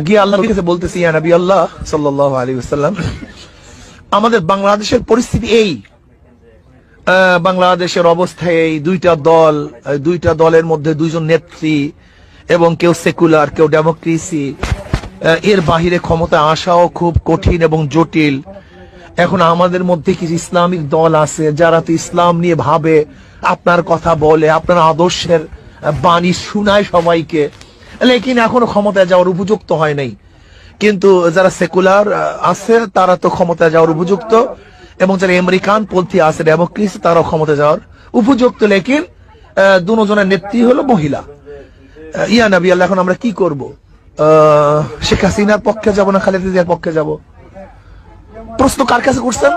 গিয়ে আল্লাহ কাছে বলতেছি, ইয়া নবী আল্লাহ সাল্লাল্লাহু আলাইহি ওয়াসাল্লাম, আমাদের বাংলাদেশের পরিস্থিতি এই, বাংলাদেশের অবস্থা এই, দুইটা দলের মধ্যে দুইজন নেত্রী, এবং কেউ সেকুলার কেউ ডেমোক্রেসি, এর বাহিরে ক্ষমতা আসাও খুব কঠিন এবং জটিল। এখন আমাদের মধ্যে কিছু ইসলামিক দল আছে যারা তো ইসলাম নিয়ে ভাবে, আপনার কথা বলে, আপনার আদর্শের বাণী শোনায় সবাইকে, লেকিন এখনো ক্ষমতায় যাওয়ার উপযুক্ত হয় নাই। কিন্তু যারা সেকুলার আছে তারা তো ক্ষমতায় যাওয়ার উপযুক্ত, এবং যারা আমেরিকান পন্থী আছে ডেমোক্রেসি তারাও ক্ষমতা যাওয়ার উপযুক্ত, লেকিন দুজনের নেত্রী হলো মহিলা। ইয়া নবী আল্লাহ, এখন আমরা কি করব? শেখ হাসিনার পক্ষে যাব না খালেদা জিয়ার পক্ষে যাব? প্রশ্ন কার কাছে করছেন?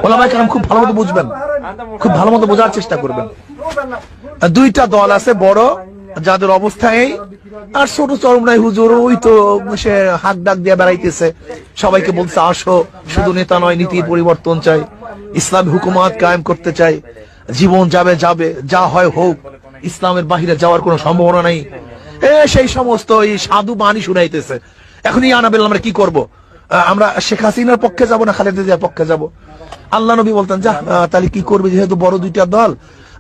ওলামায়ে কেরাম খুব ভালো মতো বুঝবেন, খুব ভালো মতো বোঝার চেষ্টা করবেন। দুইটা দল আছে বড়, যাদের অবস্থা এই, আর ছোট চরমরাই হুজুর ওই তো সে হাক ডাক দিয়ে বেড়াইতেছে, সবাইকে বলছে আসো, শুধু নেতা নয় নীতির পরিবর্তন চাই, ইসলামী হুকুমাত কায়েম করতে চাই, জীবন যাবে যাবে, যা হয় হোক, ইসলামের বাহিরে যাওয়ার কোনো সম্ভাবনা নাই, সেই সমস্ত এই সাধু বাণী শুনাইতেছে। এখন ইয়া নবী আমরা কি করব? আমরা শেখ হাসিনার পক্ষে যাব না খালেদা জিয়ার পক্ষে যাব? আল্লাহ নবী বলতেন, যা তাহলে কি করবে, যেহেতু বড় দুইটা দল,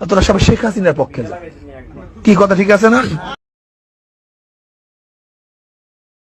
তোরা সবাই শেখ হাসিনার পক্ষে যা। কি কথা ঠিক আছে না?